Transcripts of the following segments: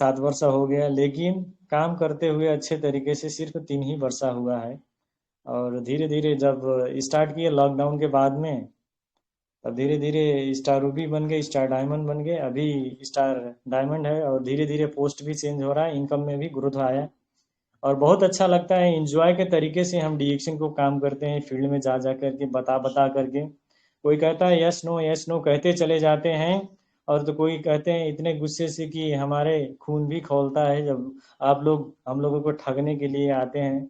7 वर्ष हो गया, लेकिन काम करते हुए अच्छे तरीके से सिर्फ 3 ही वर्ष हुआ है। और धीरे धीरे जब स्टार्ट किए लॉकडाउन के बाद में, तब धीरे धीरे स्टार रूबी बन गए, स्टार डायमंड बन गए, अभी स्टार डायमंड है। और धीरे धीरे पोस्ट भी चेंज हो रहा है, इनकम में भी ग्रोथ आया। और बहुत अच्छा लगता है, इंजॉय के तरीके से हम डीएक्शन को काम करते हैं, फील्ड में जा जा करके बता बता करके। कोई कहता है यस नो कहते चले जाते हैं। और तो कोई कहते हैं इतने गुस्से से कि हमारे खून भी खौलता है जब आप लोग हम लोगों को ठगने के लिए आते हैं।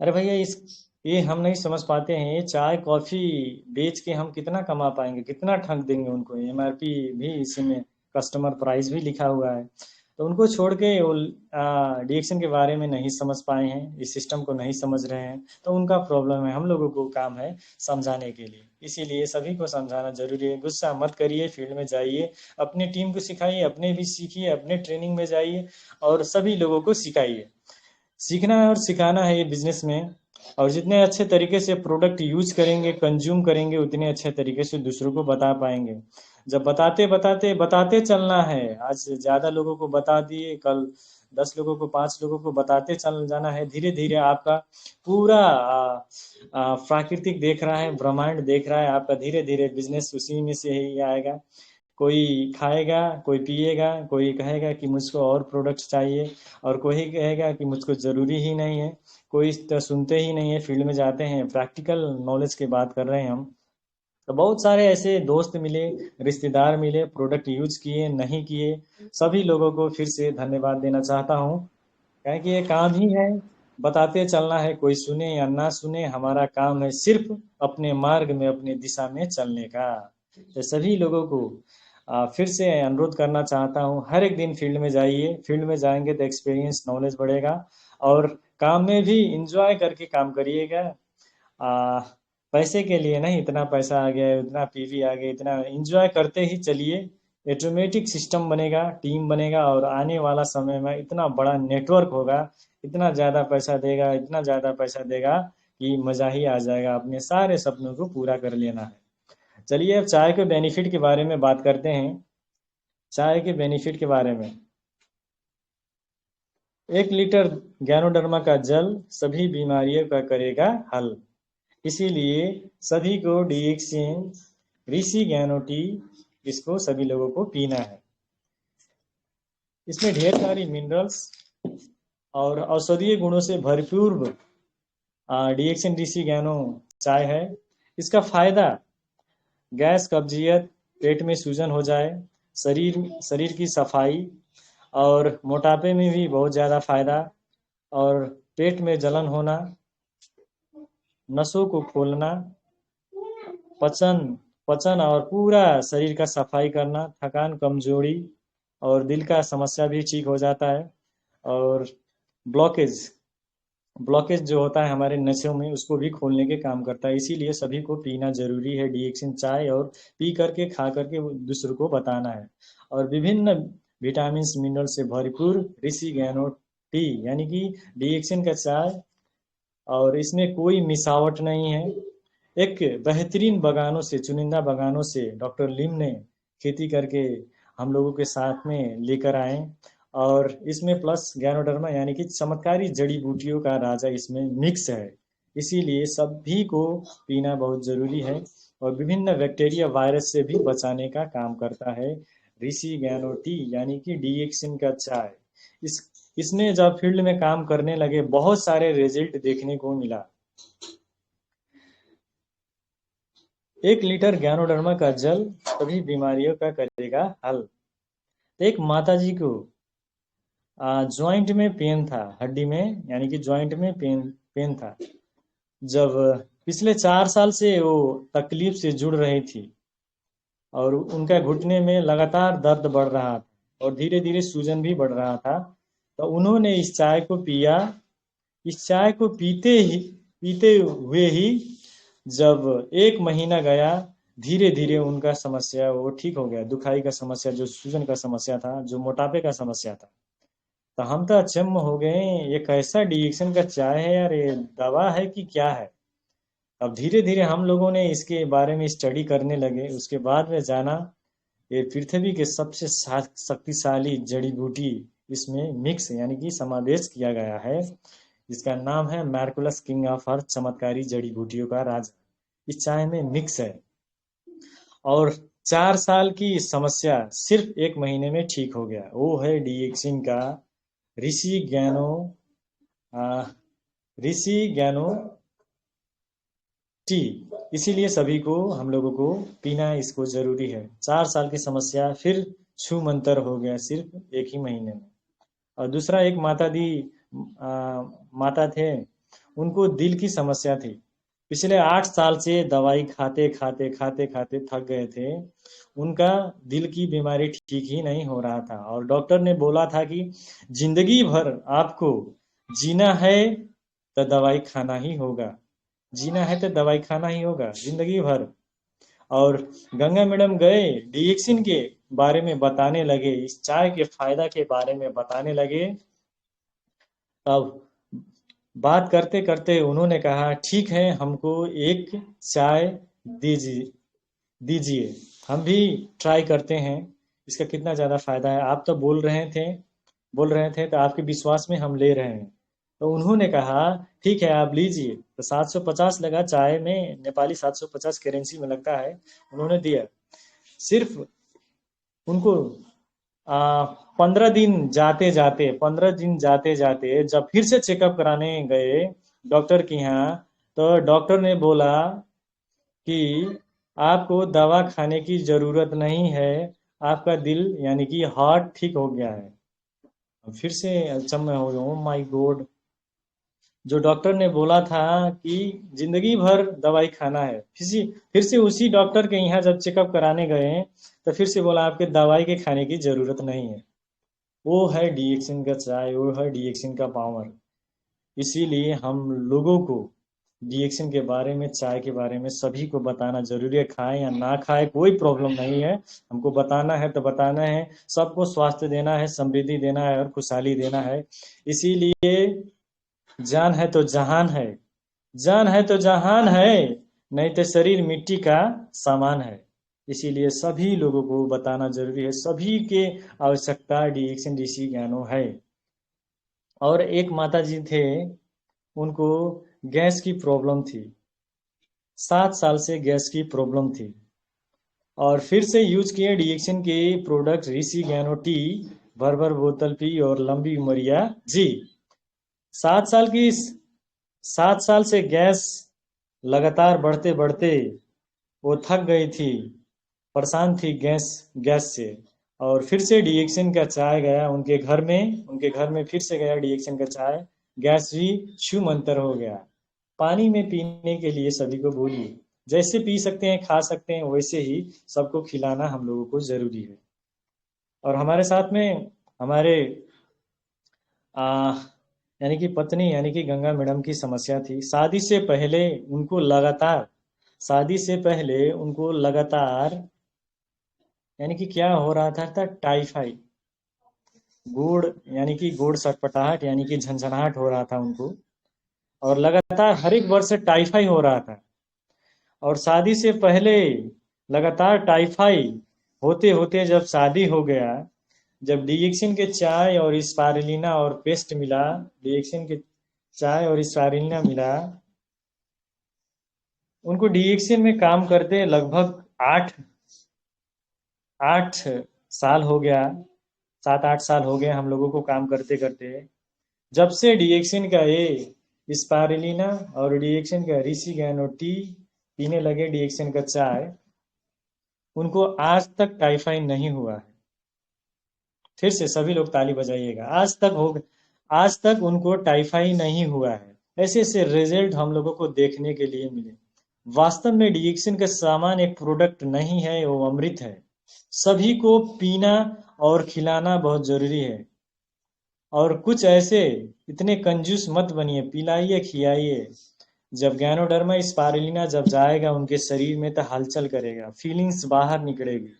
अरे भैया, इस ये हम नहीं समझ पाते हैं, ये चाय कॉफी बेच के हम कितना कमा पाएंगे, कितना ठग देंगे उनको। एमआरपी भी इसी में, कस्टमर प्राइस भी लिखा हुआ है। तो उनको छोड़ के वो डीएक्शन के बारे में नहीं समझ पाए हैं, इस सिस्टम को नहीं समझ रहे हैं, तो उनका प्रॉब्लम है। हम लोगों को काम है समझाने के लिए, इसीलिए सभी को समझाना जरूरी है। गुस्सा मत करिए, फील्ड में जाइए, अपनी टीम को सिखाइए, अपने भी सीखिए, अपने ट्रेनिंग में जाइए और सभी लोगों को सिखाइए। सीखना है और सिखाना है ये बिजनेस में। और जितने अच्छे तरीके से प्रोडक्ट यूज करेंगे, कंज्यूम करेंगे, उतने अच्छे तरीके से दूसरों को बता पाएंगे। जब बताते बताते बताते चलना है, आज ज्यादा लोगों को बता दिए, कल 10 लोगों को, 5 लोगों को बताते चल जाना है। धीरे धीरे आपका पूरा प्राकृतिक देख रहा है, ब्रह्मांड देख रहा है आपका, धीरे धीरे बिजनेस उसी में से ही आएगा। कोई खाएगा, कोई पिएगा, कोई कहेगा कि मुझको और प्रोडक्ट्स चाहिए, और कोई कहेगा कि मुझको ज़रूरी ही नहीं है। कोई तो सुनते ही नहीं है, फील्ड में जाते हैं, प्रैक्टिकल नॉलेज की बात कर रहे हैं हम। तो बहुत सारे ऐसे दोस्त मिले, रिश्तेदार मिले, प्रोडक्ट यूज किए, नहीं किए, सभी लोगों को फिर से धन्यवाद देना चाहता हूँ। क्या कि ये काम ही है, बताते चलना है, कोई सुने या ना सुने, हमारा काम है सिर्फ अपने मार्ग में, अपने दिशा में चलने का। तो सभी लोगों को फिर से अनुरोध करना चाहता हूँ, हर एक दिन फील्ड में जाइए। फील्ड में जाएंगे तो एक्सपीरियंस, नॉलेज बढ़ेगा, और काम में भी इंजॉय करके काम करिएगा। आ, पैसे के लिए नहीं, इतना पैसा आ गया, इतना पीवी आ गया, इतना इंजॉय करते ही चलिए। ऑटोमेटिक सिस्टम बनेगा, टीम बनेगा, और आने वाला समय में इतना बड़ा नेटवर्क होगा, इतना ज़्यादा पैसा देगा, इतना ज़्यादा पैसा देगा कि मज़ा ही आ जाएगा। अपने सारे सपनों को पूरा कर लेना है। चलिए अब चाय के बेनिफिट के बारे में बात करते हैं। चाय के बेनिफिट के बारे में, 1 लीटर ज्ञानोडर्मा का जल सभी बीमारियों का करेगा हल। इसीलिए सभी को डीएक्सिन ऋषि ज्ञानो टी, इसको सभी लोगों को पीना है। इसमें ढेर सारी मिनरल्स और औषधीय गुणों से भरपूर डीएक्सिन ऋषि ज्ञानो चाय है। इसका फायदा, गैस, कब्जियत, पेट में सूजन हो जाए, शरीर शरीर की सफाई, और मोटापे में भी बहुत ज़्यादा फायदा, और पेट में जलन होना, नसों को खोलना, पचन पचन और पूरा शरीर का सफाई करना, थकान, कमजोरी और दिल का समस्या भी ठीक हो जाता है। और ब्लॉकेज ब्लॉकेज जो होता है हमारे नसों में, उसको भी खोलने के काम करता है। इसीलिए सभी को पीना जरूरी है डीएक्सिन चाय, और पी करके, खा करके दूसरों को बताना है। और विभिन्न विटामिन मिनरल से भरपूर ऋषि ज्ञानो टी, यानी कि डीएक्सिन का चाय, और इसमें कोई मिसावट नहीं है। एक बेहतरीन बगानों से, चुनिंदा बगानों से डॉक्टर लिम ने खेती करके हम लोगों के साथ में लेकर आए। और इसमें प्लस ज्ञानोडर्मा, यानी कि चमत्कारी जड़ी बूटियों का राजा इसमें मिक्स है। इसीलिए सभी को पीना बहुत जरूरी है, और विभिन्न बैक्टीरिया, वायरस से भी बचाने का काम करता है ऋषि ज्ञानो टी, यानी कि डीएक्सिन का चाय। इस इसने जब फील्ड में काम करने लगे, बहुत सारे रिजल्ट देखने को मिला। 1 लीटर ज्ञानोडर्मा का जल सभी बीमारियों का करेगा हल। एक माता जी को जॉइंट में पेन था, हड्डी में, यानी कि जॉइंट में पेन पेन था। जब पिछले 4 साल से वो तकलीफ से जुड़ रही थी, और उनका घुटने में लगातार दर्द बढ़ रहा था, और धीरे धीरे सूजन भी बढ़ रहा था। तो उन्होंने इस चाय को पिया। इस चाय को पीते हुए ही जब 1 महीना गया, धीरे धीरे उनका समस्या वो ठीक हो गया। दुखाई का समस्या, जो सूजन का समस्या था, जो मोटापे का समस्या था, तो हम तो अचंभ हो गए, ये कैसा डीएक्शन का चाय है यार, ये दवा है कि क्या है। अब धीरे धीरे हम लोगों ने इसके बारे में स्टडी करने लगे, उसके बाद में जाना ये पृथ्वी के सबसे शक्तिशाली जड़ी बूटी इसमें मिक्स यानी कि समावेश किया गया है। इसका नाम है मैर्कुलस किंग ऑफ अर्थ, चमत्कारी जड़ी बूटियों का राजा। इस चाय में मिक्स है और 4 साल की समस्या सिर्फ 1 महीने में ठीक हो गया। वो है डिएक्सिन का ऋषि ज्ञानो ऋषि ज्ञानो टी। इसीलिए सभी को, हम लोगों को पीना इसको जरूरी है। 4 साल की समस्या फिर छू मंतर हो गया सिर्फ 1 ही महीने में। और दूसरा एक माता थे, उनको दिल की समस्या थी। पिछले 8 साल से दवाई खाते खाते खाते खाते थक गए थे। उनका दिल की बीमारी ठीक ही नहीं हो रहा था और डॉक्टर ने बोला था कि जिंदगी भर आपको जीना है तो दवाई खाना ही होगा, जीना है तो दवाई खाना ही होगा जिंदगी भर। और गंगा मैडम गए, डिएक्सिन के बारे में बताने लगे, इस चाय के फायदा के बारे में बताने लगे। अब बात करते करते उन्होंने कहा ठीक है, हमको एक चाय दीजिए दीजिए, हम भी ट्राई करते हैं इसका कितना ज़्यादा फायदा है। आप तो बोल रहे थे तो आपके विश्वास में हम ले रहे हैं। तो उन्होंने कहा ठीक है आप लीजिए। तो 750 लगा चाय में, नेपाली 750 करेंसी में लगता है। उन्होंने दिया। सिर्फ उनको 15 दिन जाते जाते जब फिर से चेकअप कराने गए डॉक्टर के यहाँ, तो डॉक्टर ने बोला कि आपको दवा खाने की जरूरत नहीं है, आपका दिल यानी कि हार्ट ठीक हो गया है। फिर से अचंभव हो गया, ओ माय गॉड। जो डॉक्टर ने बोला था कि जिंदगी भर दवाई खाना है, फिर से उसी डॉक्टर के यहाँ जब चेकअप कराने गए तो फिर से बोला आपके दवाई के खाने की जरूरत नहीं है। वो है डिएक्सिन का चाय, वो है डिएक्सिन का पावर। इसीलिए हम लोगों को डिएक्सिन के बारे में, चाय के बारे में सभी को बताना जरूरी है। खाएं या ना खाएं कोई प्रॉब्लम नहीं है, हमको बताना है तो बताना है। सबको स्वास्थ्य देना है, समृद्धि देना है और खुशहाली देना है। इसीलिए जान है तो जहान है, जान है तो जहान है, नहीं तो शरीर मिट्टी का सामान है। इसीलिए सभी लोगों को बताना जरूरी है, सभी के आवश्यकता डिएक्सिन ऋषि ज्ञानो है। और एक माता जी थे, उनको गैस की प्रॉब्लम थी, 7 साल से गैस की प्रॉब्लम थी। और फिर से यूज किए डिएक्सिन के प्रोडक्ट ऋषि ज्ञानो टी, भर भर बोतल पी और लंबी उमरिया जी। 7 साल की 7 साल से गैस लगातार बढ़ते बढ़ते वो थक गई थी, परेशान थी गैस गैस से। और फिर से डिएक्सिन का चाय गया उनके घर में फिर से गया डिएक्सिन का चाय, गैस भी छू मंतर हो गया। पानी में पीने के लिए सभी को बोलिए, जैसे पी सकते हैं खा सकते हैं वैसे ही सबको खिलाना हम लोगों को जरूरी है। और हमारे साथ में हमारे आ, यानी कि पत्नी यानी कि गंगा मैडम की समस्या थी। शादी से पहले उनको लगातार यानी कि क्या हो रहा था टाइफाइड, गुड़ यानी कि गुड़ सटपटाहट यानी कि झंझनाहट हो रहा था उनको। और लगातार हर एक वर्ष से टाइफाइड हो रहा था। और शादी से पहले लगातार टाइफाइड होते होते जब शादी हो गया, जब डिएक्सिन के चाय और स्पारुलिना और पेस्ट मिला, डिएक्सिन के चाय और स्पारुलिना मिला, उनको डिएक्सिन में काम करते लगभग 8 साल हो गया, 7-8 साल हो गए हम लोगों को काम करते करते। जब से डिएक्सिन का ये स्पारुलिना और डिएक्सिन का ऋषि ज्ञानो टी पीने लगे, डिएक्सिन का चाय, उनको आज तक टाइफाइड नहीं हुआ है। फिर से सभी लोग ताली बजाइएगा, आज तक उनको टाइफाइड नहीं हुआ है। ऐसे ऐसे रिजल्ट हम लोगों को देखने के लिए मिले। वास्तव में डिएक्सिन का सामान एक प्रोडक्ट नहीं है, वो अमृत है। सभी को पीना और खिलाना बहुत जरूरी है। और कुछ ऐसे इतने कंजूस मत बनिए, पिलाइए खिलाइए। जब गैनोडर्मा स्पारुलिना जब जाएगा उनके शरीर में तो हलचल करेगा, फीलिंग्स बाहर निकलेगी,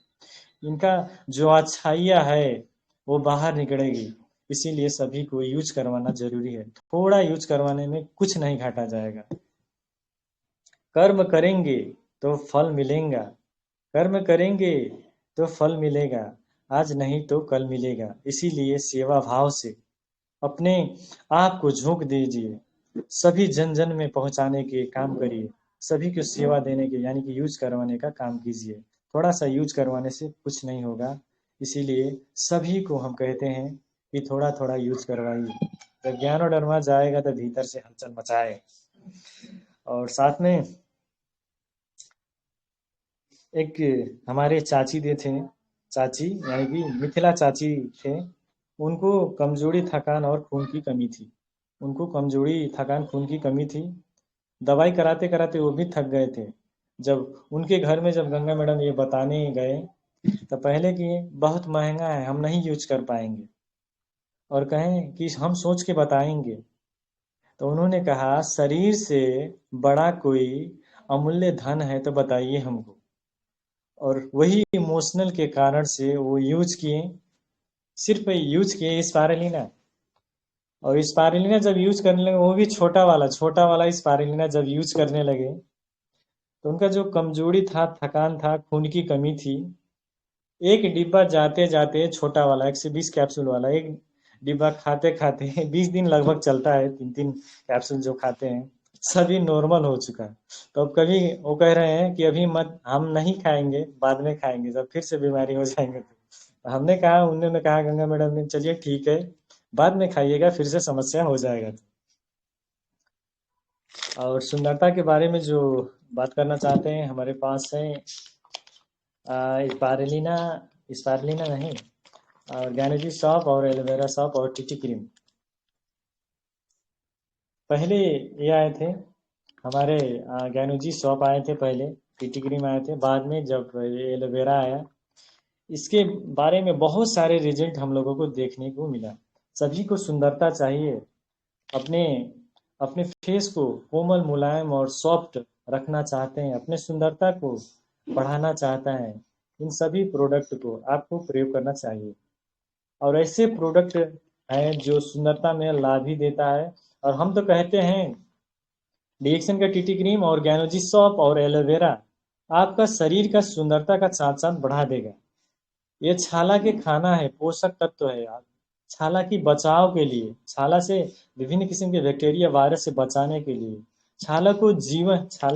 इनका जो अच्छाइयाँ है वो बाहर निकलेगी। इसीलिए सभी को यूज करवाना जरूरी है। थोड़ा यूज करवाने में कुछ नहीं घाटा जाएगा। कर्म करेंगे तो फल मिलेगा, कर्म करेंगे तो फल मिलेगा, आज नहीं तो कल मिलेगा। इसीलिए सेवा भाव से अपने आप को झोंक दीजिए, सभी जन जन में पहुंचाने के काम करिए, सभी को सेवा देने के यानी कि यूज करवाने का काम कीजिए। थोड़ा सा यूज करवाने से कुछ नहीं होगा, इसीलिए सभी को हम कहते हैं कि थोड़ा थोड़ा यूज करवाइए। जब ज्ञान और डरमा जाएगा तो भीतर से हलचल मचाए। और साथ में एक हमारे चाची दे थे, चाची यानी कि मिथिला चाची थे। उनको कमजोरी, थकान और खून की कमी थी। उनको कमजोरी, थकान, खून की कमी थी। दवाई कराते कराते वो भी थक गए थे। जब उनके घर में जब गंगा मैडम ये बताने गए तो पहले कि बहुत महंगा है, हम नहीं यूज कर पाएंगे, और कहें कि हम सोच के बताएंगे। तो उन्होंने कहा, शरीर से बड़ा कोई अमूल्य धन है तो बताइए हमको। और वही इमोशनल के कारण से वो यूज किए, सिर्फ यूज किए स्पारुलिना। और स्पारुलिना जब यूज करने लगे, वो भी छोटा वाला स्पारुलिना जब यूज करने लगे, तो उनका जो कमजोरी था, थकान था, खून की कमी थी, एक डिब्बा जाते जाते छोटा वाला 120 कैप्सूल वाला एक डिब्बा खाते खाते 20 दिन लगभग चलता है, 3-3 कैप्सूल जो खाते हैं, सभी नॉर्मल हो चुका है। तो अब कभी वो कह रहे हैं कि अभी मत, हम नहीं खाएंगे, बाद में खाएंगे जब फिर से बीमारी हो जाएंगे। तो हमने कहा, उन्होंने कहा, गंगा मैडम ने, चलिए ठीक है, बाद में खाइएगा, फिर से समस्या हो जाएगा। और सुंदरता के बारे में जो बात करना चाहते हैं, हमारे पास है स्पारुलिना, स्पारुलिना नहीं, ज्ञानजी सॉप और एलोवेरा सॉप और टीटी क्रीम। पहले ये आए थे हमारे, ज्ञानजी सॉप आए थे पहले, टीटी क्रीम आए थे बाद में, जब ये एलोवेरा आया। इसके बारे में बहुत सारे रिजल्ट हम लोगों को देखने को मिला। सभी को सुंदरता चाहिए, अपने अपने फेस को कोमल, मुलायम और सॉफ्ट रखना चाहते हैं, अपने सुंदरता को बढ़ाना चाहता है, इन सभी प्रोडक्ट को आपको प्रयोग करना चाहिए। और ऐसे प्रोडक्ट हैं जो सुंदरता में लाभ ही देता है। और हम तो कहते हैं, डीएक्सन का टीटी क्रीम और ज्ञानोजी सॉप और एलोवेरा आपका शरीर का सुंदरता का साथ साथ बढ़ा देगा। ये छाला के खाना है, पोषक तत्व है यार। छाला की बचाव के लिए, छाला से विभिन्न किस्म के बैक्टीरिया, वायरस से बचाने के लिए, छाला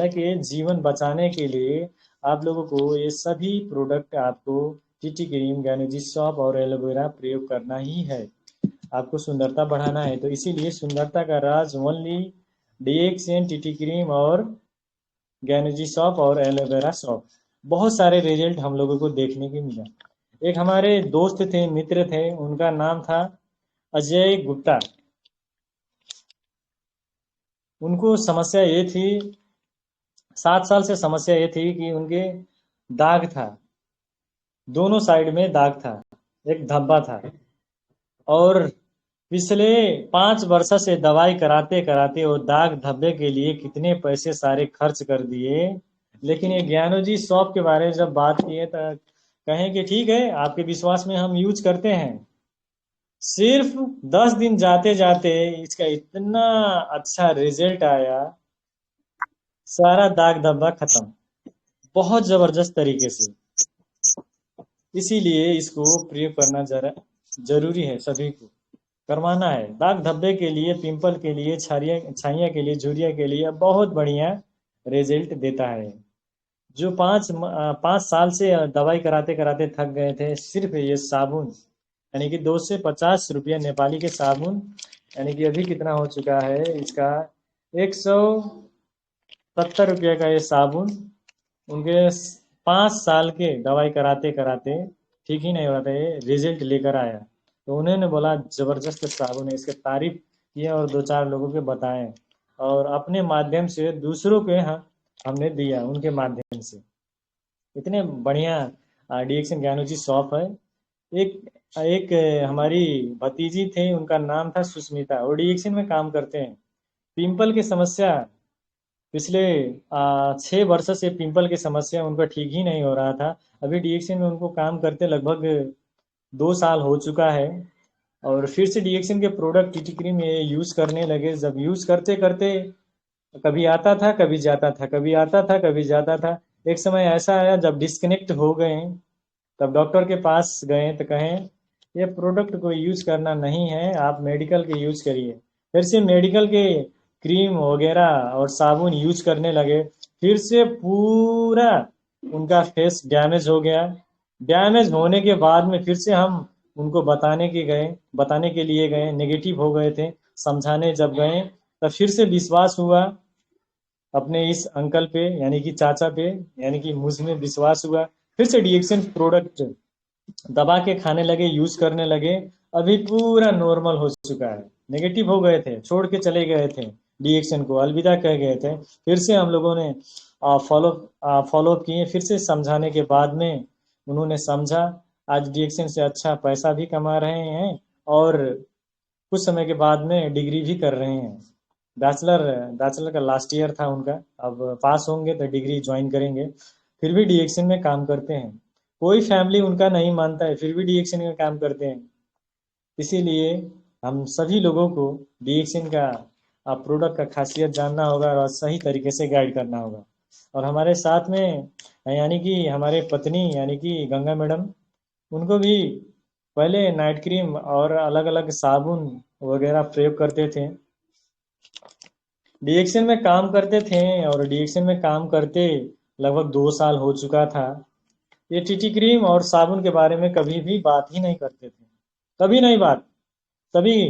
के जीवन बचाने के लिए आप लोगों को ये सभी प्रोडक्ट, आपको टीटी क्रीम, गैनोजी सॉप और एलोवेरा प्रयोग करना ही है। आपको सुंदरता बढ़ाना है, तो इसीलिए सुंदरता का राज ओनली डीएक्सएन, टीटी क्रीम और गैनोजी सॉप और एलोवेरा सॉप। बहुत सारे रिजल्ट हम लोगों को देखने को मिला। एक हमारे दोस्त थे, मित्र थे, उनका नाम था अजय गुप्ता। उनको समस्या ये थी, 7 साल से समस्या ये थी कि उनके दाग था, दोनों साइड में दाग था, एक धब्बा था। और पिछले 5 वर्ष से दवाई कराते कराते वो दाग धब्बे के लिए कितने पैसे सारे खर्च कर दिए। लेकिन ये ज्ञानोजी शॉप के बारे में जब बात किए तो कहें कि ठीक है, आपके विश्वास में हम यूज करते हैं। सिर्फ 10 दिन जाते जाते इसका इतना अच्छा रिजल्ट आया, सारा दाग धब्बा खत्म, बहुत जबरदस्त तरीके से। इसीलिए इसको प्रयोग करना जरा जरूरी है, सभी को करवाना है। दाग धब्बे के लिए, पिंपल के लिए, छाइया के लिए, झुर्रिया के लिए बहुत बढ़िया रिजल्ट देता है। जो 5 साल से दवाई कराते कराते थक गए थे, सिर्फ ये साबुन, यानी कि 2 से 50 रुपया नेपाली के साबुन, यानी कि अभी कितना हो चुका है इसका, 170 रुपया का ये साबुन, उनके 5 साल के दवाई कराते कराते ठीक ही नहीं हो रहा था, ये रिजल्ट लेकर आया। तो उन्होंने बोला जबरदस्त साबुन है, इसके तारीफ किए और 2-4 लोगों के बताएं, और अपने माध्यम से दूसरों के हमने दिया, उनके माध्यम से। इतने बढ़िया डीएक्सन ज्ञानोजी शॉप है। एक एक हमारी भतीजी थे, उनका नाम था सुष्मिता, वो डीएक्सन में काम करते हैं। पिंपल की समस्या, पिछले 6 वर्ष से पिंपल की समस्या उनका ठीक ही नहीं हो रहा था। अभी डीएक्सन में उनको काम करते लगभग 2 साल हो चुका है। और फिर से डीएक्सन के प्रोडक्ट, टीटी क्रीम ये यूज करने लगे। जब यूज करते करते कभी आता था, कभी जाता था, कभी आता था, कभी जाता था। एक समय ऐसा आया जब डिस्कनेक्ट हो गए, तब डॉक्टर के पास गए तो कहें ये प्रोडक्ट को यूज करना नहीं है, आप मेडिकल के यूज करिए। फिर से मेडिकल के क्रीम वगैरह और साबुन यूज करने लगे। फिर से पूरा उनका फेस डैमेज हो गया। डैमेज होने के बाद में फिर से हम उनको बताने के लिए गए, नेगेटिव हो गए थे। समझाने जब गए तब फिर से विश्वास हुआ अपने इस अंकल पे, यानी कि चाचा पे, यानी कि मुझ में विश्वास हुआ। फिर से डीएक्सन प्रोडक्ट दबा के खाने लगे, यूज करने लगे। अभी पूरा नॉर्मल हो चुका है। नेगेटिव हो गए थे, छोड़ के चले गए थे, डीएक्सन को अलविदा कह गए थे। फिर से हम लोगों ने फॉलो अप किए। फिर से समझाने के बाद में उन्होंने समझा। आज डीएक्सन से अच्छा पैसा भी कमा रहे हैं और कुछ समय के बाद में डिग्री भी कर रहे हैं। बैचलर बैचलर का लास्ट ईयर था उनका, अब पास होंगे तो डिग्री ज्वाइन करेंगे। फिर भी डीएक्सन में काम करते हैं। कोई फैमिली उनका नहीं मानता है, फिर भी डीएक्सन में काम करते हैं। इसीलिए हम सभी लोगों को डीएक्सन का प्रोडक्ट का खासियत जानना होगा और सही तरीके से गाइड करना होगा। और हमारे साथ में यानी कि हमारे पत्नी यानी कि गंगा मैडम, उनको भी पहले नाइट क्रीम और अलग अलग साबुन वगैरह प्रयोग करते थे, डीएक्सन में काम करते थे। और डीएक्सन में काम करते लगभग 2 साल हो चुका था। ये टीटी क्रीम और साबुन के बारे में कभी भी बात ही नहीं करते थे, कभी नहीं बात। सभी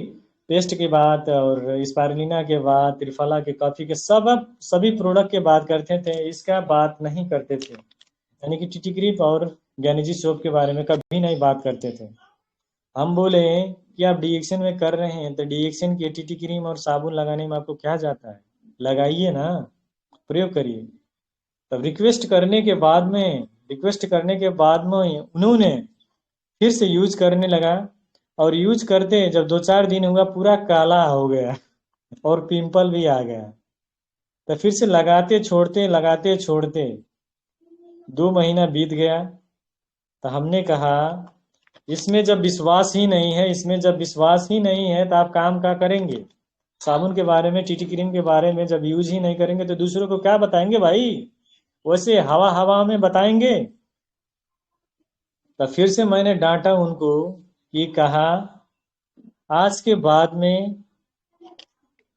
पेस्ट की बात और स्पारुलिना के बाद त्रिफला के, कॉफी के, सभी प्रोडक्ट के बात करते थे, इसका बात नहीं करते थे। यानी कि टीटी क्रीम और ज्ञानीजी सोप के बारे में कभी नहीं बात करते थे। हम बोले कि आप डीएक्सन में कर रहे हैं तो डीएक्सन की टीटी क्रीम और साबुन लगाने में आपको क्या जाता है, लगाइए ना, प्रयोग करिए। तब रिक्वेस्ट करने के बाद में उन्होंने फिर से यूज करने लगा। और यूज करते जब 2-4 दिन हुआ पूरा काला हो गया और पिंपल भी आ गया। तो फिर से लगाते छोड़ते 2 महीना बीत गया। तो हमने कहा इसमें जब विश्वास ही नहीं है तो आप काम क्या करेंगे। साबुन के बारे में, टीटी क्रीम के बारे में जब यूज ही नहीं करेंगे तो दूसरों को क्या बताएंगे भाई, वैसे हवा हवा में बताएंगे। तो फिर से मैंने डांटा उनको कि कहा आज के बाद में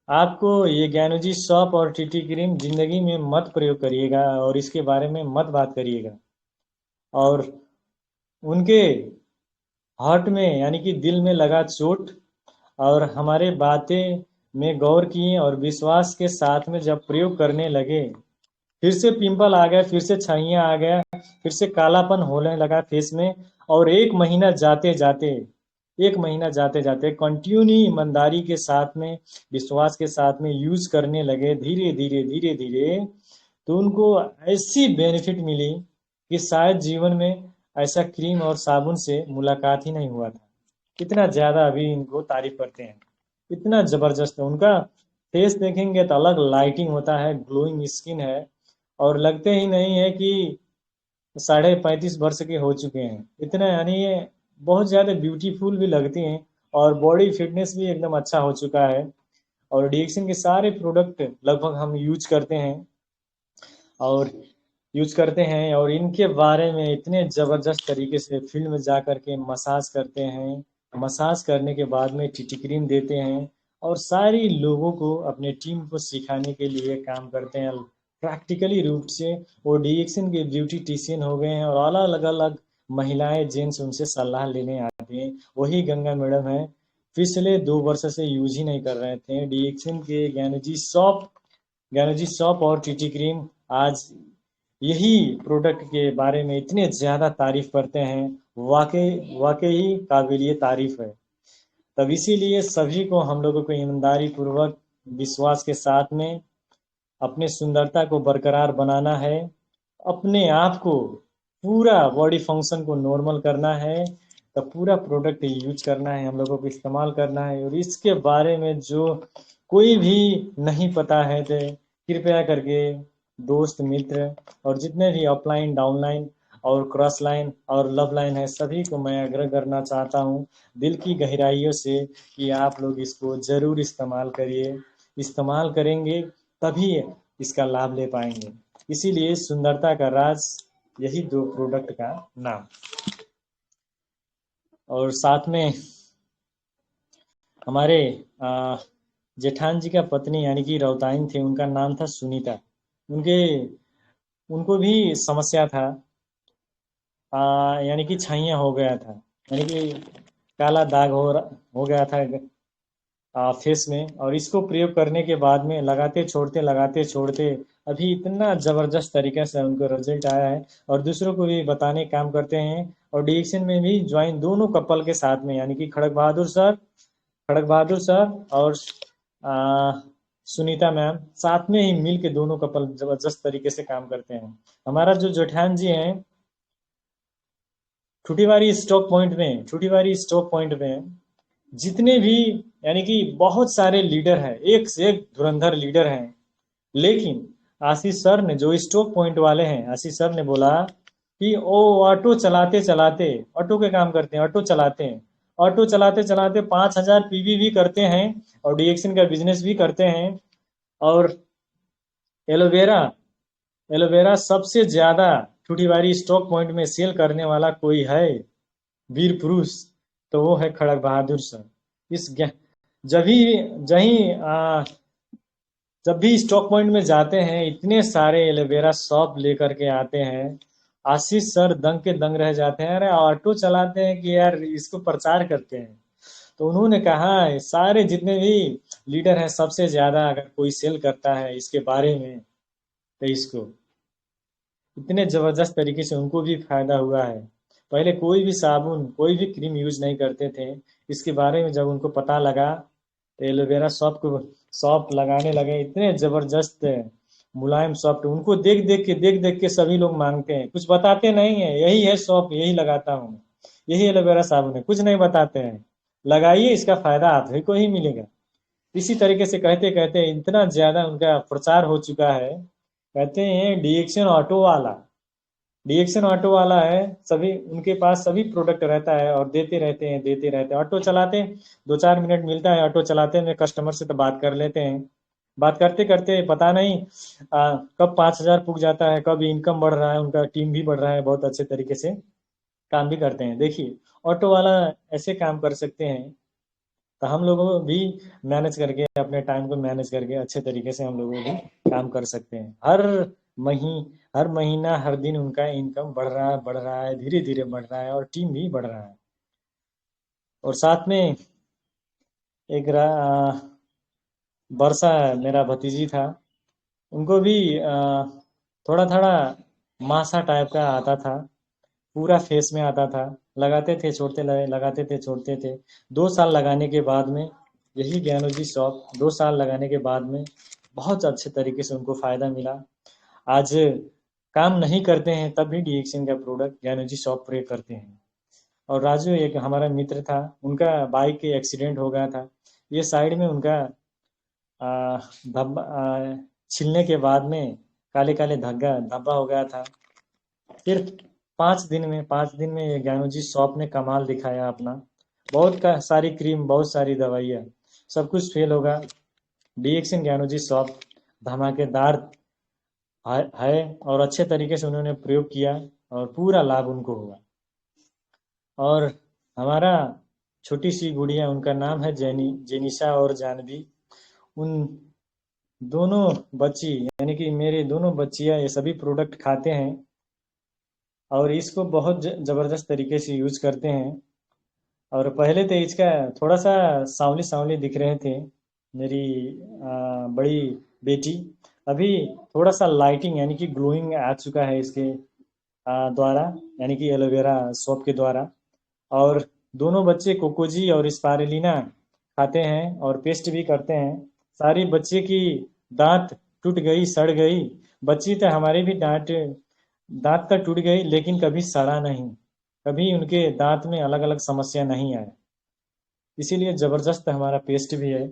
आपको ये ज्ञानोजी सॉप और टीटी क्रीम जिंदगी में मत प्रयोग करिएगा और इसके बारे में मत बात करिएगा। और उनके हार्ट में यानी कि दिल में लगा चोट और हमारे बातें में गौर किए और विश्वास के साथ में जब प्रयोग करने लगे, फिर से पिंपल आ गया, फिर से छाइयाँ आ गया, फिर से कालापन होने लगा फेस में। और एक महीना जाते जाते कंटिन्यू ईमानदारी के साथ में, विश्वास के साथ में यूज करने लगे धीरे धीरे, तो उनको ऐसी बेनिफिट मिली कि शायद जीवन में ऐसा क्रीम और साबुन से मुलाकात ही नहीं हुआ था। इतना ज्यादा अभी इनको तारीफ करते हैं, इतना जबरदस्त है उनका। फेस देखेंगे तो अलग लाइटिंग होता है, ग्लोइंग स्किन है और लगते ही नहीं है कि 35.5 वर्ष के हो चुके हैं। इतना यानी ये बहुत ज्यादा ब्यूटीफुल भी लगती हैं और बॉडी फिटनेस भी एकदम अच्छा हो चुका है। और डीएक्सन के सारे प्रोडक्ट लगभग हम यूज करते हैं और इनके बारे में इतने ज़बरदस्त तरीके से फील्ड में जा कर के मसाज करते हैं। मसाज करने के बाद में टीटी क्रीम देते हैं और सारी लोगों को, अपने टीम को सिखाने के लिए काम करते हैं प्रैक्टिकली रूप से। वो डीएक्सन के ब्यूटिशियन हो गए हैं और अलग अलग महिलाएं जेंट्स उनसे सलाह लेने आते हैं। वही गंगा मैडम है, पिछले 2 वर्ष से यूज ही नहीं कर रहे थे डीएक्सन के ज्ञानोजी सॉप और टीटी क्रीम। आज यही प्रोडक्ट के बारे में इतने ज़्यादा तारीफ करते हैं, वाकई वाकई काबिलिए तारीफ है। तब इसीलिए सभी को, हम लोगों को ईमानदारी पूर्वक विश्वास के साथ में अपने सुंदरता को बरकरार बनाना है, अपने आप को, पूरा बॉडी फंक्शन को नॉर्मल करना है। तो पूरा प्रोडक्ट यूज करना है, हम लोगों को इस्तेमाल करना है। और इसके बारे में जो कोई भी नहीं पता है तो कृपया करके दोस्त मित्र और जितने भी अपलाइन डाउनलाइन और क्रॉस लाइन और लव लाइन है, सभी को मैं आग्रह करना चाहता हूँ दिल की गहराइयों से कि आप लोग इसको ज़रूर इस्तेमाल करिए। इस्तेमाल करेंगे तभी इसका लाभ ले पाएंगे। इसीलिए सुंदरता का राज, यही 2 प्रोडक्ट का नाम। और साथ में हमारे जेठान जी का पत्नी यानी कि रौताइन थे, उनका नाम था सुनीता। उनके उनको भी समस्या था, यानी कि छाइयाँ हो गया था, यानी कि काला दाग हो गया था फेस में। और इसको प्रयोग करने के बाद में लगाते छोड़ते अभी इतना ज़बरदस्त तरीके से उनको रिजल्ट आया है, और दूसरों को भी बताने काम करते हैं। और डीएक्शन में भी ज्वाइन दोनों कपल के साथ में, यानी कि खड़ग बहादुर सर और आ, सुनीता मैम साथ में ही मिल के दोनों कपल जबरदस्त तरीके से काम करते हैं। हमारा जो जेठान जी हैं, छुटीवारी स्टॉक पॉइंट में जितने भी, यानी कि बहुत सारे लीडर हैं, एक से एक धुरंधर लीडर हैं, लेकिन आशीष सर ने, जो स्टॉक पॉइंट वाले हैं, आशीष सर ने बोला कि ओ ऑटो चलाते चलाते, ऑटो के काम करते हैं, ऑटो चलाते चलाते 5,000 पीवी भी करते हैं, और डीएक्शन का बिजनेस भी करते हैं। और एलोवेरा एलोवेरा सबसे ज्यादा ठुठीवारी स्टॉक पॉइंट में सेल करने वाला कोई है, वीर पुरुष, तो वो है खड़ग बहादुर सर। इस जब भी जहीं जब भी स्टॉक पॉइंट में जाते हैं, इतने सारे एलोवेरा शॉप लेकर के आते हैं, आशीष सर दंग के दंग रह जाते हैं, अरे ऑटो चलाते हैं कि यार इसको प्रचार करते हैं। तो उन्होंने कहा है, सारे जितने भी लीडर हैं, सबसे ज्यादा अगर कोई सेल करता है इसके बारे में, तो इसको इतने जबरदस्त तरीके से उनको भी फायदा हुआ है। पहले कोई भी साबुन, कोई भी क्रीम यूज नहीं करते थे, इसके बारे में जब उनको पता लगा तो एलोवेरा सॉफ्ट लगाने लगे। इतने जबरदस्त मुलायम सॉफ्ट, उनको देख देख के सभी लोग मांगते हैं। कुछ बताते नहीं है, यही है सॉफ्ट, यही लगाता हूँ, यही एलोवेरा साबुन है, कुछ नहीं बताते हैं, लगाइए इसका फायदा आप ही को ही मिलेगा। इसी तरीके से कहते कहते इतना ज्यादा उनका प्रचार हो चुका है, कहते हैं डीएक्शन ऑटो वाला है, सभी उनके पास सभी प्रोडक्ट रहता है, और देते रहते हैं। ऑटो चलाते 2-4 मिनट मिलता है, ऑटो चलाते में कस्टमर से तो बात कर लेते हैं, बात करते करते पता नहीं कब 5,000 पुग जाता है, कब इनकम बढ़ रहा है, उनका टीम भी बढ़ रहा है, बहुत अच्छे तरीके से काम भी करते हैं। देखिए, ऑटो वाला ऐसे काम कर सकते हैं, तो हम लोगों को भी मैनेज करके, अपने टाइम को मैनेज करके अच्छे तरीके से हम लोगों भी काम कर सकते हैं। मही हर महीना हर दिन उनका इनकम बढ़ रहा है, धीरे धीरे बढ़ रहा है, और टीम भी बढ़ रहा है। और साथ में एक वर्षा, मेरा भतीजी था, उनको भी थोड़ा थोड़ा मासा टाइप का आता था, पूरा फेस में आता था, लगाते थे छोड़ते थे। 2 साल लगाने के बाद में, यही ज्ञानोजी शॉप 2 साल लगाने के बाद में बहुत अच्छे तरीके से उनको फायदा मिला। आज काम नहीं करते हैं तब भी डीएक्शन का प्रोडक्ट ज्ञानोजी शॉप प्रयोग करते हैं। और राजू एक हमारा मित्र था, उनका बाइक के एक्सीडेंट हो गया था, ये साइड में उनका धब्बा, छिलने के बाद में काले काले धब्बा धब्बा हो गया था। फिर 5 दिन में ये ज्ञानू जी शॉप ने कमाल दिखाया अपना, सारी क्रीम, बहुत सारी दवाइयाँ, सब कुछ फेल होगा, डीएक्शन ज्ञानू जी शॉप धमाकेदार है, और अच्छे तरीके से उन्होंने प्रयोग किया, और पूरा लाभ उनको हुआ। और हमारा छोटी सी गुड़िया, उनका नाम है जेनिशा और जानवी, उन दोनों बच्ची, यानी कि मेरे दोनों बच्चियां ये सभी प्रोडक्ट खाते हैं, और इसको बहुत ज़बरदस्त तरीके से यूज करते हैं। और पहले तो इसका थोड़ा सा सांवली सांवली दिख रहे थे मेरी बड़ी बेटी, अभी थोड़ा सा लाइटिंग यानी कि ग्लोइंग आ चुका है इसके द्वारा, यानी कि एलोवेरा सोप के द्वारा। और दोनों बच्चे कोकोजी और स्पारुलिना खाते हैं, और पेस्ट भी करते हैं। सारी बच्चे की दांत टूट गई, सड़ गई, बच्ची तो हमारी भी दांत तो टूट गई, लेकिन कभी सड़ा नहीं, कभी उनके दांत में अलग अलग समस्या नहीं आए। इसीलिए जबरदस्त हमारा पेस्ट भी है,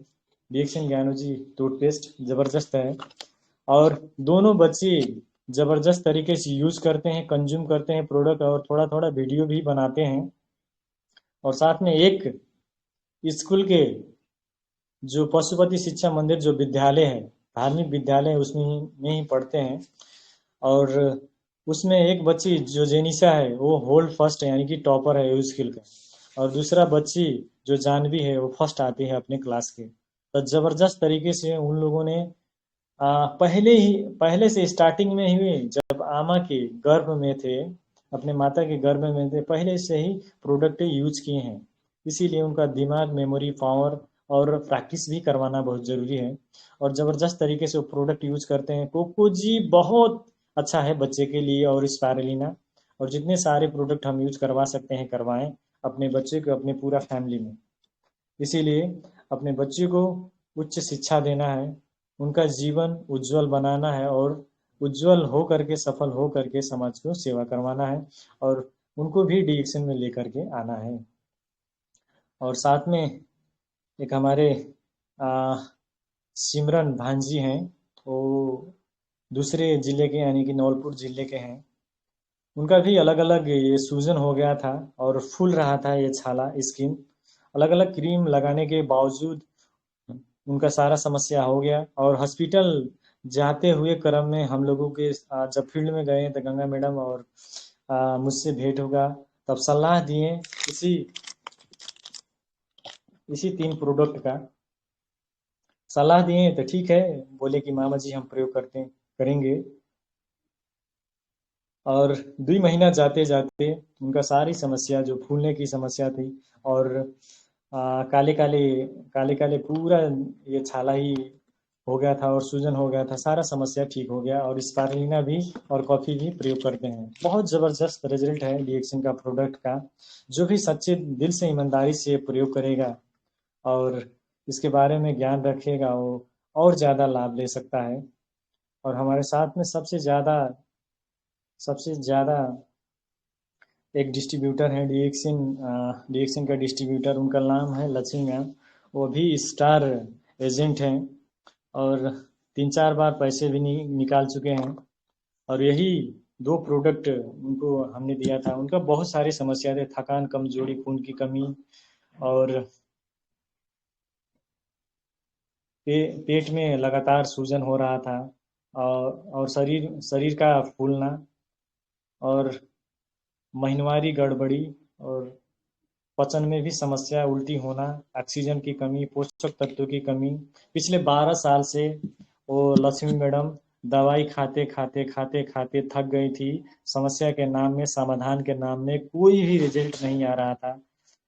डीएक्शन ज्ञानोजी टूथपेस्ट जबरदस्त है। और दोनों बच्चे जबरदस्त तरीके से यूज करते हैं, कंज्यूम करते हैं प्रोडक्ट, और थोड़ा थोड़ा वीडियो भी बनाते हैं। और साथ में एक स्कूल के जो पशुपति शिक्षा मंदिर जो विद्यालय है, धार्मिक विद्यालय, उसमें में ही पढ़ते हैं। और उसमें एक बच्ची जो जेनिशा है, वो होल्ड फर्स्ट है, यानी कि टॉपर है उस स्किल का, और दूसरा बच्ची जो जानवी है वो फर्स्ट आती है अपने क्लास के। तो ज़बरदस्त तरीके से उन लोगों ने पहले से स्टार्टिंग में ही जब आमा के गर्भ में थे, अपने माता के गर्भ में थे, पहले से ही प्रोडक्ट यूज किए हैं। इसीलिए उनका दिमाग, मेमोरी पावर और प्रैक्टिस भी करवाना बहुत ज़रूरी है। और ज़बरदस्त तरीके से वो प्रोडक्ट यूज करते हैं। कोकोजी बहुत अच्छा है बच्चे के लिए और स्पायरुलिना, और जितने सारे प्रोडक्ट हम यूज करवा सकते हैं करवाएं अपने बच्चे को, अपने पूरा फैमिली में। इसीलिए अपने बच्चे को उच्च शिक्षा देना है, उनका जीवन उज्जवल बनाना है और उज्जवल हो करके, सफल हो करके समाज को सेवा करवाना है, और उनको भी डिएक्शन में लेकर के आना है। और साथ में एक हमारे आ, सिमरन भांजी हैं, वो दूसरे जिले के यानी कि धौलपुर जिले के हैं। उनका भी अलग अलग ये सूजन हो गया था और फूल रहा था ये छाला, स्किन। अलग अलग क्रीम लगाने के बावजूद उनका सारा समस्या हो गया। और हॉस्पिटल जाते हुए क्रम में हम लोगों के जब फील्ड में गए तो गंगा मैडम और मुझसे भेंट होगा, तब सलाह दिए इसी इसी 3 प्रोडक्ट का सलाह दिए। तो ठीक है, बोले कि मामा जी हम प्रयोग करेंगे। और 2 महीना जाते जाते उनका सारी समस्या, जो फूलने की समस्या थी और काले काले काले काले पूरा ये छाला ही हो गया था और सूजन हो गया था, सारा समस्या ठीक हो गया। और स्पारुलिना भी और कॉफ़ी भी प्रयोग करते हैं। बहुत ज़बरदस्त रिजल्ट है डिएक्शन का प्रोडक्ट का। जो भी सच्चे दिल से ईमानदारी से प्रयोग करेगा और इसके बारे में ज्ञान रखेगा, वो और ज़्यादा लाभ ले सकता है। और हमारे साथ में सबसे ज़्यादा एक डिस्ट्रीब्यूटर है डीएक्सिन का डिस्ट्रीब्यूटर, उनका नाम है लक्ष्मी मैम। वो भी स्टार एजेंट हैं और 3-4 बार पैसे भी निकाल चुके हैं। और यही 2 प्रोडक्ट उनको हमने दिया था। उनका बहुत सारी समस्या थे, थकान, कमजोरी, खून की कमी और पेट में लगातार सूजन हो रहा था, और शरीर शरीर का फूलना और महीनवारी गड़बड़ी और पचन में भी समस्या, उल्टी होना, ऑक्सीजन की कमी, पोषक तत्वों की कमी। पिछले 12 साल से वो लक्ष्मी मैडम दवाई खाते खाते खाते खाते थक गई थी। समस्या के नाम में, समाधान के नाम में कोई भी रिजल्ट नहीं आ रहा था।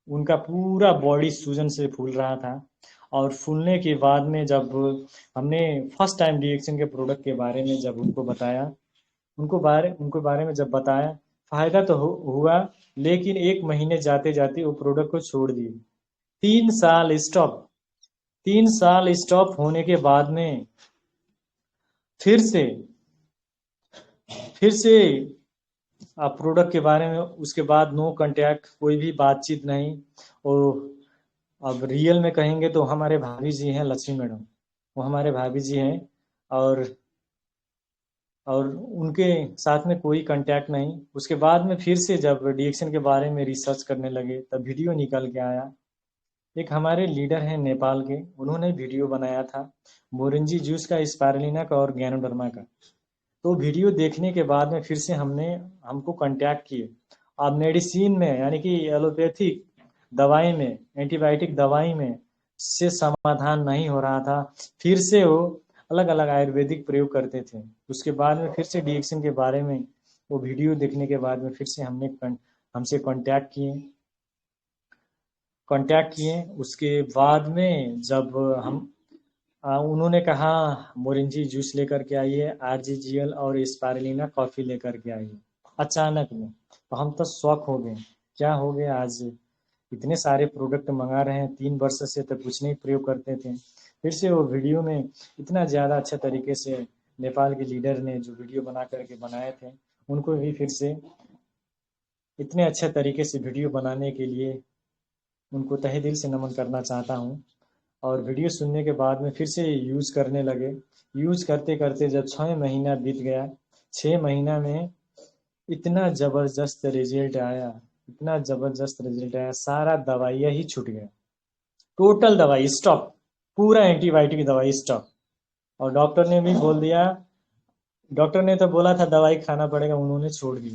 उनका पूरा बॉडी सूजन से फूल रहा था। और फूलने के बाद में जब हमने फर्स्ट टाइम डिएक्शन के प्रोडक्ट के बारे में जब उनको बारे में जब बताया, फायदा तो हुआ, लेकिन 1 महीने जाते जाते वो प्रोडक्ट को छोड़ दिए। 3 साल स्टॉप 3 साल स्टॉप होने के बाद में फिर से प्रोडक्ट के बारे में उसके बाद नो कांटेक्ट, कोई भी बातचीत नहीं। और अब रियल में कहेंगे तो हमारे भाभी जी हैं लक्ष्मी मैडम, वो हमारे भाभी जी हैं। और उनके साथ में कोई कांटेक्ट नहीं। उसके बाद में फिर से जब डिएक्शन के बारे में रिसर्च करने लगे, तब वीडियो निकल के आया। एक हमारे लीडर हैं नेपाल के, उन्होंने वीडियो बनाया था मोरिंजी जूस का, स्पारुलिना का और गैनोडर्मा का। तो वीडियो देखने के बाद में फिर से हमको कांटेक्ट किए। अब मेडिसिन में यानी कि एलोपैथिक दवाई में, एंटीबायोटिक दवाई में से समाधान नहीं हो रहा था। फिर से वो अलग अलग आयुर्वेदिक प्रयोग करते थे। उसके बाद में फिर से डिएक्शन के बारे में वो वीडियो देखने के बाद में फिर से हमसे कांटेक्ट किए। उसके बाद में जब उन्होंने कहा मोरिंजी जूस लेकर के आइए, आरजीजीएल और स्पारुलिना कॉफ़ी लेकर के आइए। अचानक में तो हम तो शॉक हो गए, क्या हो गया आज, इतने सारे प्रोडक्ट मंगा रहे हैं, 3 वर्ष से तो कुछ नहीं प्रयोग करते थे। फिर से वो वीडियो में इतना ज़्यादा अच्छे तरीके से नेपाल के लीडर ने जो वीडियो बना करके बनाए थे, उनको भी फिर से इतने अच्छे तरीके से वीडियो बनाने के लिए उनको तहे दिल से नमन करना चाहता हूँ। और वीडियो सुनने के बाद में फिर से यूज़ करने लगे। यूज़ करते करते जब 6 महीना बीत गया, 6 महीना में इतना ज़बरदस्त रिजल्ट आया, इतना ज़बरदस्त रिजल्ट आया, सारा दवाइयाँ ही छूट गया। टोटल दवाई स्टॉप, पूरा एंटीबायोटिक दवाई स्टॉप। और डॉक्टर ने भी बोल दिया, डॉक्टर ने तो बोला था दवाई खाना पड़ेगा, उन्होंने छोड़ दी।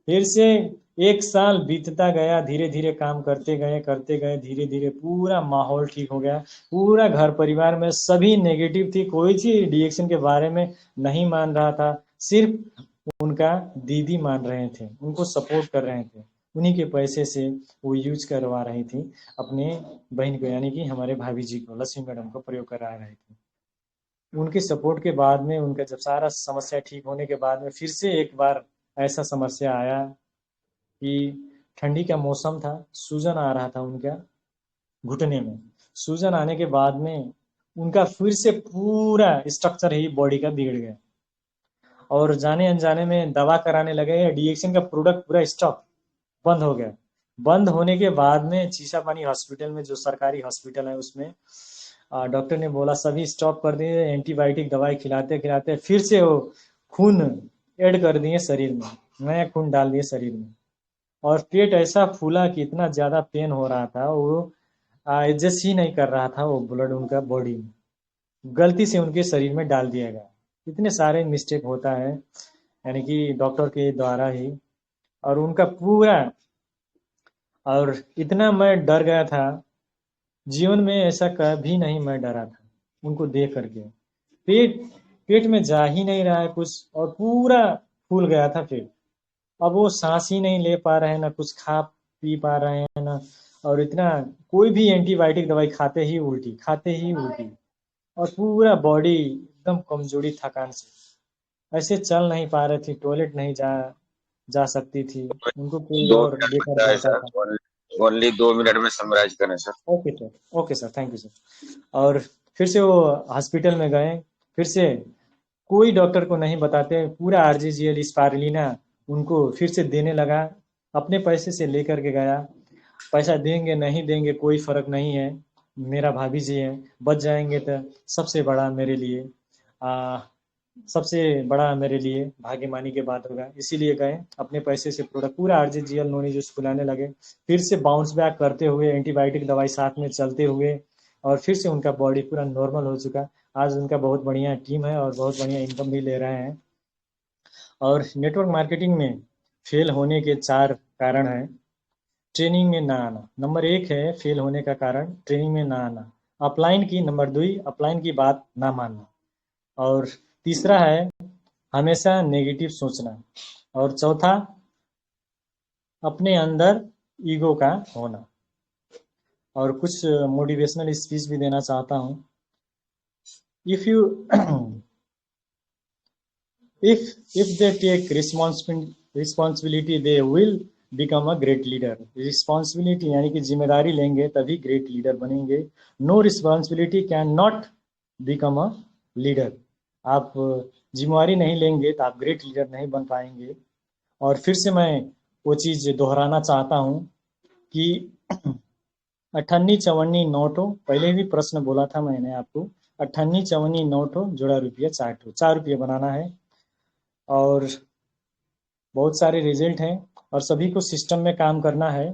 फिर से एक साल बीतता गया, धीरे धीरे काम करते गए, धीरे धीरे पूरा माहौल ठीक हो गया। पूरा घर परिवार में सभी नेगेटिव थी, कोई भी डीएक्शन के बारे में नहीं मान रहा था। सिर्फ उनका दीदी मान रहे थे, उनको सपोर्ट कर रहे थे। उन्हीं के पैसे से वो यूज करवा रही थी अपने बहन को, यानी कि हमारे भाभी जी को, लक्ष्मी मैडम को प्रयोग करा रही थी। उनके सपोर्ट के बाद में, उनका जब सारा समस्या ठीक होने के बाद में, फिर से एक बार ऐसा समस्या आया कि ठंडी का मौसम था, सूजन आ रहा था उनका घुटने में। सूजन आने के बाद में उनका फिर से पूरा स्ट्रक्चर ही बॉडी का बिगड़ गया, और जाने अनजाने में दवा कराने लगे। डीएक्शन का प्रोडक्ट पूरा स्टॉक बंद हो गया। बंद होने के बाद में चीसा पानी हॉस्पिटल में, जो सरकारी हॉस्पिटल है, उसमें डॉक्टर ने बोला सभी स्टॉप कर दिए। एंटीबायोटिक दवाई खिलाते खिलाते फिर से वो खून ऐड कर दिए शरीर में, नया खून डाल दिए शरीर में। और पेट ऐसा फूला कि इतना ज़्यादा पेन हो रहा था, वो एडजस्ट ही नहीं कर रहा था वो ब्लड उनका बॉडी में, गलती से उनके शरीर में डाल दिया गया। इतने सारे मिस्टेक होता है, यानी कि डॉक्टर के द्वारा ही। और उनका पूरा, और इतना मैं डर गया था, जीवन में ऐसा कभी नहीं मैं डरा था उनको देख करके। पेट पेट में जा ही नहीं रहा है कुछ, और पूरा फूल गया था पेट। अब वो सांस ही नहीं ले पा रहे हैं, ना कुछ खा पी पा रहे हैं ना। और इतना, कोई भी एंटीबायोटिक दवाई खाते ही उल्टी, खाते ही उल्टी, और पूरा बॉडी एकदम कमजोरी, थकान से ऐसे चल नहीं पा रही थी, टॉयलेट नहीं जा सकती थी, उनको कोई दो और मिनट लेकर बचा है जाता था। सर, ओनली 2 मिनट में समराइज करें sir. Okay sir, okay sir, thank you sir. और फिर से वो हॉस्पिटल में गए, फिर से कोई डॉक्टर को नहीं बताते, पूरा आरजीजीएल स्पारुलिना उनको फिर से देने लगा। अपने पैसे से लेकर के गया। पैसा देंगे नहीं देंगे कोई फर्क नहीं है, मेरा भाभी जी है, बच जाएंगे तो सबसे बड़ा मेरे लिए, आ, सबसे बड़ा मेरे लिए भाग्यमानी के बात होगा। इसीलिए गए, अपने पैसे से प्रोडक्ट पूरा आरजीजीएल नोनी जूस पिलाने लगे। फिर से बाउंस बैक करते हुए, एंटीबायोटिक दवाई साथ में चलते हुए, और फिर से उनका बॉडी पूरा नॉर्मल हो चुका। आज उनका बहुत बढ़िया टीम है और बहुत बढ़िया इनकम भी ले रहे हैं। और नेटवर्क मार्केटिंग में फेल होने के 4 कारण हैं। ट्रेनिंग में ना आना नंबर 1 है, फेल होने का कारण ट्रेनिंग में ना आना। अपलाइन की नंबर 2, अपलाइन की बात ना मानना। और तीसरा है हमेशा नेगेटिव सोचना। और चौथा, अपने अंदर ईगो का होना। और कुछ मोटिवेशनल स्पीच भी देना चाहता हूँ। If you if they take responsibility they will become a great leader। Responsibility यानी कि जिम्मेदारी लेंगे तभी ग्रेट लीडर बनेंगे। No responsibility can not become a leader. आप जिम्मेवारी नहीं लेंगे तो आप ग्रेट लीडर नहीं बन पाएंगे। और फिर से मैं वो चीज़ दोहराना चाहता हूँ कि अठन्नी चवन्नी नोटो, पहले भी प्रश्न बोला था मैंने आपको, अठन्नी चवन्नी नोटो जोड़ा रुपया 4 रुपये बनाना है। और बहुत सारे रिजल्ट हैं, और सभी को सिस्टम में काम करना है।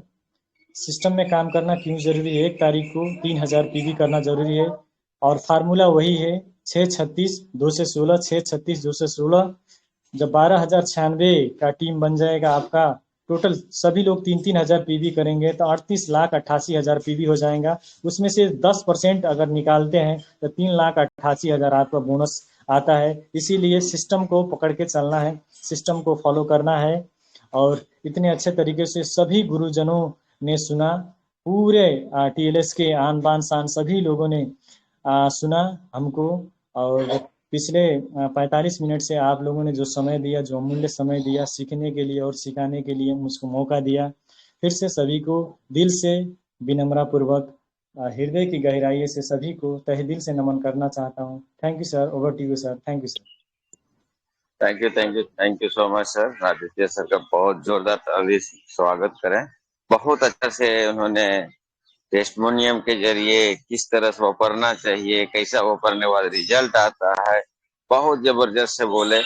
सिस्टम में काम करना क्यों जरूरी है? 1 तारीख को 3000 पीवी करना जरूरी है। और फार्मूला वही है, 636 216, 636 216। जब 12,096 का टीम बन जाएगा आपका, टोटल सभी लोग 3-3 हजार पीवी करेंगे तो 38,88,000 पीवी हो जाएगा। उसमें से 10% अगर निकालते हैं तो 3,88,000 आपका बोनस आता है। इसीलिए सिस्टम को पकड़ के चलना है, सिस्टम को फॉलो करना है। और इतने अच्छे तरीके से सभी गुरुजनों ने सुना, पूरे टीएलएस के आन बान शान सभी लोगों ने सुना हमको। और पिछले 45 मिनट से आप लोगों ने जो समय दिया, जो अमूल्य समय दिया सीखने के लिए और सिखाने के लिए, मुझको मौका दिया, फिर से सभी को दिल से विनम्र पूर्वक हृदय की गहराई से सभी को तहे दिल से नमन करना चाहता हूँ। Thank you sir, over to you sir. Thank you sir. Thank you, thank you, thank you so much sir. Aditya sir का बहुत जोरदार अभी स्वागत करें। बहुत अच्छा से उन्होंने टेस्टमोनियम के जरिए किस तरह से वापरना चाहिए, कैसा वापरने वाला रिजल्ट आता है, बहुत जबरदस्त से बोले।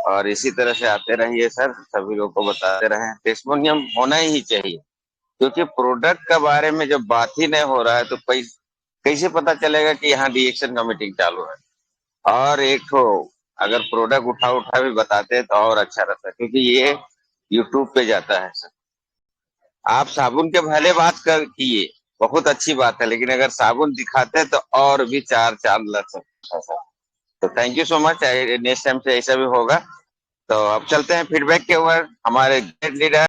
और इसी तरह से आते रहिए सर, सभी लोग को बताते रहें। टेस्टमोनियम होना ही चाहिए, क्योंकि प्रोडक्ट के बारे में जब बात ही नहीं हो रहा है तो कैसे पता चलेगा कि यहाँ रिएक्शन का मीटिंग चालू है। और एक तो अगर प्रोडक्ट उठा उठा भी बताते हैं तो और अच्छा रहता है, क्योंकि ये यूट्यूब पे जाता है सर। आप साबुन के भले बात कर किए, बहुत अच्छी बात है, लेकिन अगर साबुन दिखाते तो और भी चार चांद लग सकता था। तो thank you so much, next time से ऐसा भी होगा। तो अब चलते हैं फीडबैक के ओर, हमारे ग्रेट लीडर